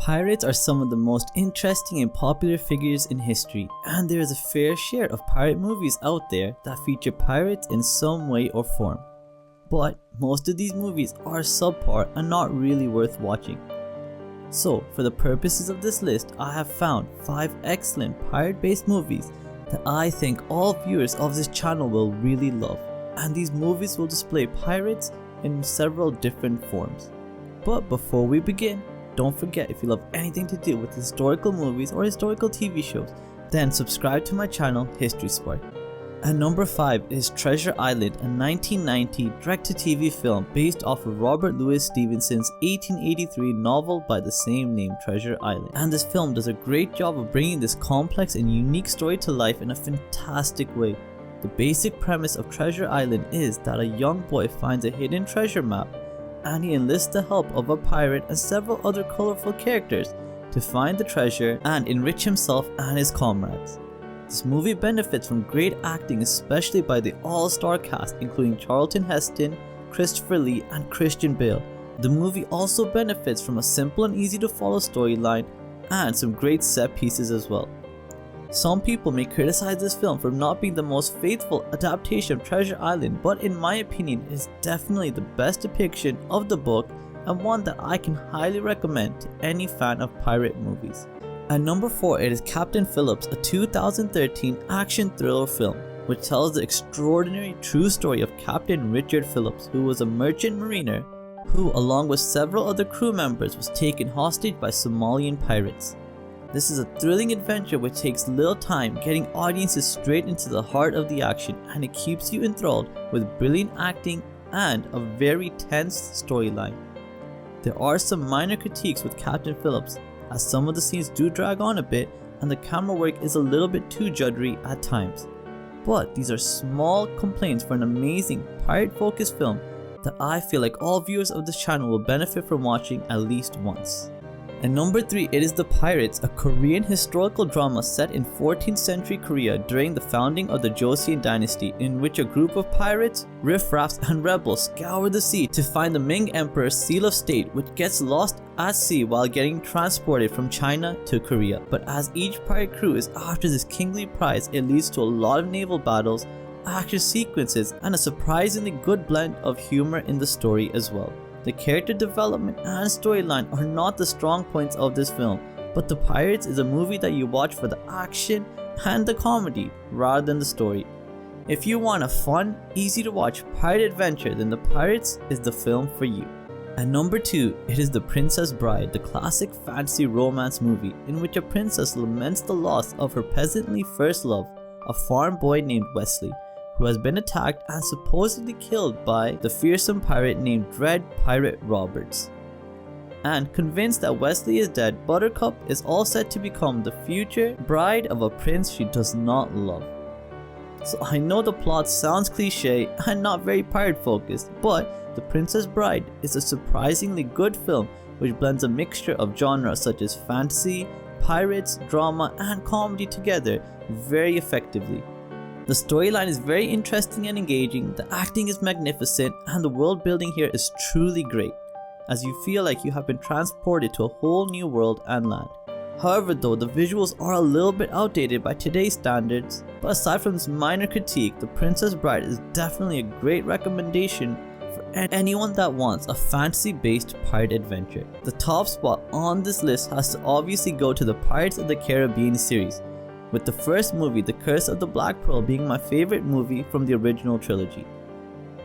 Pirates are some of the most interesting and popular figures in history, and there is a fair share of pirate movies out there that feature pirates in some way or form. But most of these movies are subpar and not really worth watching. So for the purposes of this list, I have found 5 excellent pirate-based movies that I think all viewers of this channel will really love, and these movies will display pirates in several different forms. But before we begin, don't forget, if you love anything to do with historical movies or historical TV shows, then subscribe to my channel History Spark. At number 5 is Treasure Island, a 1990 direct-to-TV film based off of Robert Louis Stevenson's 1883 novel by the same name, Treasure Island. And this film does a great job of bringing this complex and unique story to life in a fantastic way. The basic premise of Treasure Island is that a young boy finds a hidden treasure map, and he enlists the help of a pirate and several other colorful characters to find the treasure and enrich himself and his comrades. This movie benefits from great acting, especially by the all-star cast including Charlton Heston, Christopher Lee, and Christian Bale. The movie also benefits from a simple and easy to follow storyline and some great set pieces as well. Some people may criticize this film for not being the most faithful adaptation of Treasure Island, but in my opinion it is definitely the best depiction of the book and one that I can highly recommend to any fan of pirate movies. At number 4, it is Captain Phillips, a 2013 action thriller film which tells the extraordinary true story of Captain Richard Phillips, who was a merchant mariner who, along with several other crew members, was taken hostage by Somalian pirates. This is a thrilling adventure which takes little time, getting audiences straight into the heart of the action, and it keeps you enthralled with brilliant acting and a very tense storyline. There are some minor critiques with Captain Phillips, as some of the scenes do drag on a bit and the camera work is a little bit too juddery at times. But these are small complaints for an amazing pirate-focused film that I feel like all viewers of this channel will benefit from watching at least once. At number 3, it is The Pirates, a Korean historical drama set in 14th century Korea during the founding of the Joseon dynasty, in which a group of pirates, riffraffs, and rebels scour the sea to find the Ming Emperor's seal of state, which gets lost at sea while getting transported from China to Korea. But as each pirate crew is after this kingly prize, it leads to a lot of naval battles, action sequences, and a surprisingly good blend of humor in the story as well. The character development and storyline are not the strong points of this film, but The Pirates is a movie that you watch for the action and the comedy rather than the story. If you want a fun, easy to watch pirate adventure, then The Pirates is the film for you. At number 2, it is The Princess Bride, the classic fantasy romance movie in which a princess laments the loss of her peasantly first love, a farm boy named Wesley, who has been attacked and supposedly killed by the fearsome pirate named Dread Pirate Roberts. And convinced that Wesley is dead, Buttercup is all set to become the future bride of a prince she does not love. So I know the plot sounds cliche and not very pirate focused, but The Princess Bride is a surprisingly good film which blends a mixture of genres such as fantasy, pirates, drama, and comedy together very effectively. The storyline is very interesting and engaging, the acting is magnificent, and the world building here is truly great, as you feel like you have been transported to a whole new world and land. However though, the visuals are a little bit outdated by today's standards, but aside from this minor critique, The Princess Bride is definitely a great recommendation for anyone that wants a fantasy-based pirate adventure. The top spot on this list has to obviously go to the Pirates of the Caribbean series, with the first movie, The Curse of the Black Pearl, being my favorite movie from the original trilogy.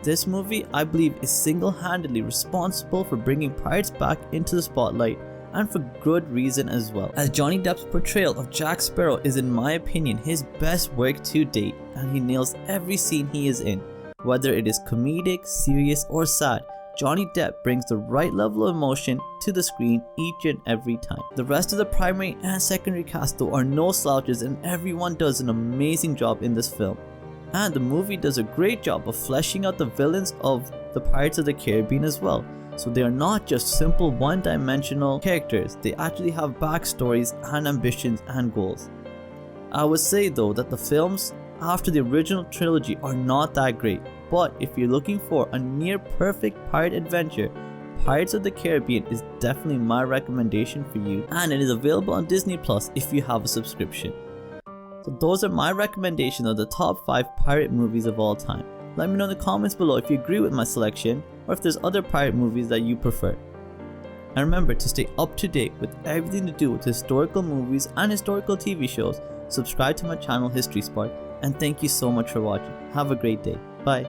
This movie, I believe, is single-handedly responsible for bringing pirates back into the spotlight, and for good reason as well, as Johnny Depp's portrayal of Jack Sparrow is, in my opinion, his best work to date, and he nails every scene he is in. Whether it is comedic, serious, or sad, Johnny Depp brings the right level of emotion to the screen each and every time. The rest of the primary and secondary cast though are no slouches, and everyone does an amazing job in this film. And the movie does a great job of fleshing out the villains of the Pirates of the Caribbean as well. So they are not just simple one-dimensional characters, they actually have backstories and ambitions and goals. I would say though that the films after the original trilogy are not that great, but if you're looking for a near perfect pirate adventure, Pirates of the Caribbean is definitely my recommendation for you, and it is available on Disney Plus if you have a subscription. So those are my recommendations of the top 5 pirate movies of all time. Let me know in the comments below if you agree with my selection or if there's other pirate movies that you prefer. And remember to stay up to date with everything to do with historical movies and historical TV shows, subscribe to my channel History Spark, and thank you so much for watching. Have a great day.